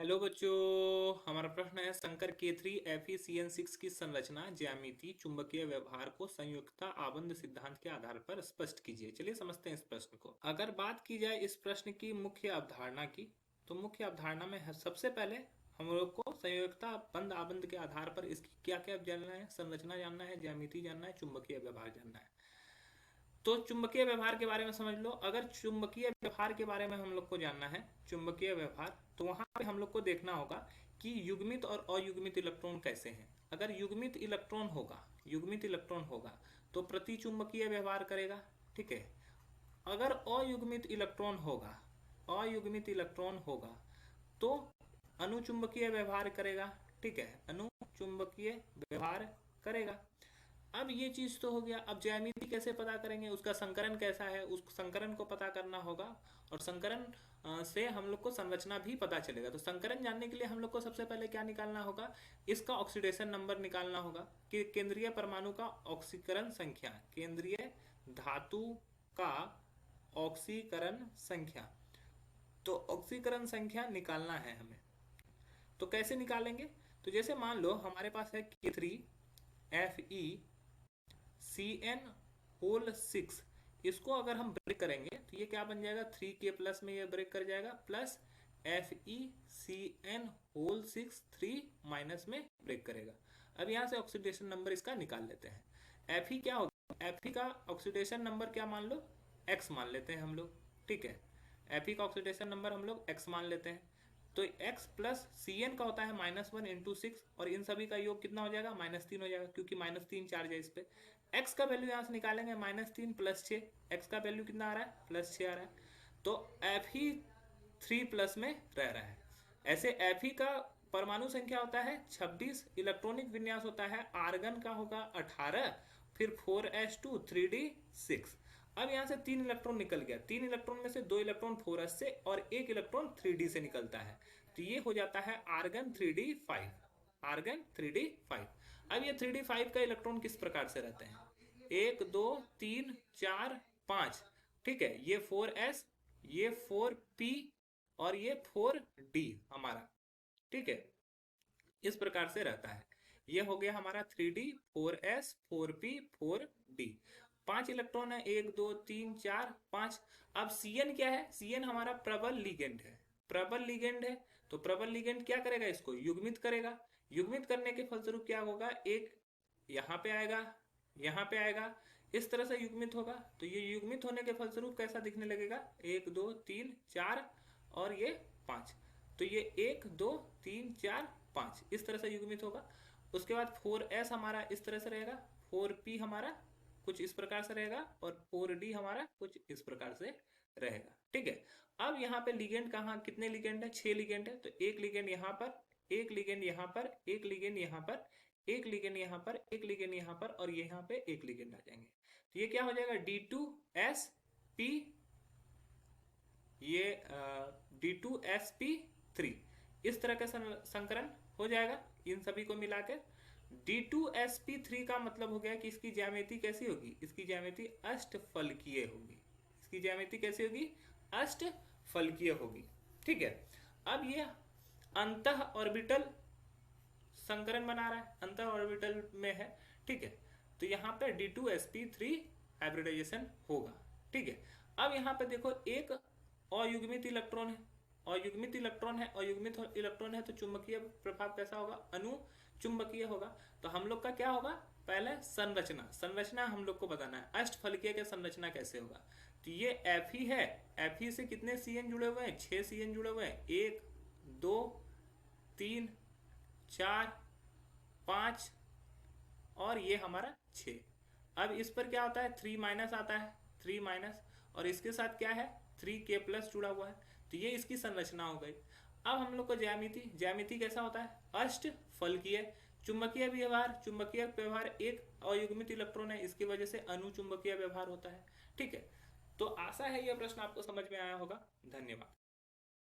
Hello बच्चों, हमारा प्रश्न है संकर K3 FeCN6 की संरचना, ज्यामिति, चुंबकीय व्यवहार को संयुक्तता आबंध सिद्धांत के आधार पर स्पष्ट कीजिए। चलिए समझते हैं इस प्रश्न को। अगर बात की जाए इस प्रश्न की मुख्य अवधारणा की, तो मुख्य अवधारणा में सबसे पहले हम लोग को संयुक्तता बंध आबंध के आधार पर इसकी क्या क्या जानना है, संरचना जानना है, ज्यामिति जानना है, चुंबकीय व्यवहार जानना है। तो चुंबकीय व्यवहार के बारे में समझ लो। अगर चुंबकीय व्यवहार के बारे में हम लोग को जानना है, चुंबकीय व्यवहार, तो वहां पे हम लोग को देखना होगा कि युग्मित और अयुग्मित इलेक्ट्रॉन कैसे हैं। अगर युग्मित इलेक्ट्रॉन होगा तो प्रति चुंबकीय व्यवहार करेगा, ठीक है। अगर अयुग्मित इलेक्ट्रॉन होगा तो अनुचुंबकीय व्यवहार करेगा, ठीक है, अनुचुंबकीय व्यवहार करेगा। अब ये चीज तो हो गया। अब ज्यामिति कैसे पता करेंगे, उसका संकरण कैसा है, उस संकरण को पता करना होगा, और संकरण से हम लोग को संरचना भी पता चलेगा। तो संकरण जानने के लिए हम लोग को सबसे पहले क्या निकालना होगा, इसका ऑक्सीडेशन नंबर निकालना होगा कि केंद्रीय परमाणु का ऑक्सीकरण संख्या, केंद्रीय धातु का ऑक्सीकरण संख्या। तो ऑक्सीकरण संख्या निकालना है हमें। तो कैसे निकालेंगे, तो जैसे मान लो हमारे पास है K3 FeCN6। इसको अगर हम ब्रेक करेंगे तो ये क्या बन जाएगा, 3K प्लस में ये ब्रेक कर जाएगा, प्लस FeCN6 3 माइनस में ब्रेक करेगा। अब यहाँ से ऑक्सीडेशन नंबर इसका निकाल लेते हैं। Fe क्या होगा, Fe का ऑक्सीडेशन नंबर क्या मान लो, X मान लेते हैं हम लोग, ठीक है। Fe का ऑक्सीडेशन नंबर हम लोग X मान लेते हैं। तो x प्लस Cn का होता है -1 इंटू 6, और इन सभी का योग कितना हो जाएगा, -3 हो जाएगा, क्योंकि -3 चार्ज है इस पे। x का वैल्यू यहाँ से निकालेंगे, -3 प्लस 6, x का वैल्यू कितना आ रहा है, +6 आ रहा है। तो Fe3 प्लस में रह रहा है। ऐसे Fe का परमाणु संख्या होता है 26, इलेक्ट्रॉनिक विन्यास होता है, आर्गन का होगा 18, फिर 4s2 3d6। अब यहाँ से 3 इलेक्ट्रॉन निकल गया, 3 इलेक्ट्रॉन में से 2 इलेक्ट्रॉन 4s से और 1 इलेक्ट्रॉन 3d से निकलता है। तो ये हो जाता है आर्गन 3d5, आर्गन 3d5। अब ये 3d5 का इलेक्ट्रॉन किस प्रकार से रहते हैं, 1 2 3 4 5, ठीक है। ये 4s, ये 4p और ये 4d हमारा, ठीक है, इस प्रकार से रहता है। ये हो गया हमारा 3d 4s 4p 4d। 5 electron है, 1 2 3 4 5। अब Cn क्या है, Cn हमारा प्रबल लिगेंड है, प्रबल लिगेंड है। तो प्रबल लिगेंड क्या करेगा, इसको युग्मित करेगा। युग्मित करने के फलस्वरूप क्या होगा, एक यहाँ पे आएगा, यहाँ पे आएगा, इस तरह से युग्मित होगा। तो ये युग्मित होने के फलस्वरूप कैसा दिखने लगेगा, 1 2 3 4 और ये 5। तो ये 1 2 3 4 5 इस तरह से युग्मित होगा। उसके बाद 4s हमारा इस तरह से रहेगा, 4p हमारा कुछ इस प्रकार से रहेगा, और 4d हमारा कुछ इस प्रकार से रहेगा, ठीक है। अब यहाँ पे लिगेंड कहाँ, कितने लिगेंड है, 6 लिगेंड है। तो एक लिगेंड यहाँ पर, एक लिगेंड यहाँ पर, एक लिगेंड यहाँ पर, एक लिगेंड यहाँ पर, एक लिगेंड यहाँ पर, और यहाँ पे एक लिगेंड आ जाएंगे। तो ये क्या हो जाएगा, D2sp, ये D2sp3 इस तरह का संकरण हो जाएगा इन सभी को मिलाकर। D2sp3 का मतलब हो गया कि इसकी ज्यामिति कैसी होगी, इसकी ज्यामिति अष्टफलकीय होगी। इसकी ज्यामिति कैसी होगी, अष्टफलकीय होगी, ठीक है। अब ये अंतः ऑर्बिटल संकरण बना रहा है, अंतः ऑर्बिटल में है, ठीक है। तो यहाँ पे D2sp3 हाइब्रिडाइजेशन होगा, ठीक है। अब यहाँ पे देखो एक अयुग्मित इलेक्ट्रॉन है, अयुग्मित इलेक्ट्रॉन है, अयुग्मित इलेक्ट्रॉन है, तो चुंबकीय प्रभाव कैसा होगा, अनुचुंबकीय होगा। तो हम लोग का क्या होगा, पहले संरचना, संरचना हम लोग को बताना है, अष्टफलकीय के संरचना कैसे होगा। तो ये Fe है, Fe से कितने Cn जुड़े हुए हैं, 6 Cn जुड़े हुए हैं, 1 2 3 4 5 और ये हमारा 6। अब इस पर क्या होता है, 3 माइनस आता है, 3 माइनस, और इसके साथ क्या है, 3K प्लस जुड़ा हुआ है। तो ये इसकी संरचना हो गई। अब हम लोग को ज्यामिति, ज्यामिति कैसा होता है, अष्टफलकीय। चुंबकीय व्यवहार एक अयुग्मित इलेक्ट्रॉन है, इसकी वजह से अनुचुंबकीय व्यवहार होता है, ठीक है। तो आशा है यह प्रश्न आपको समझ में आया होगा। धन्यवाद।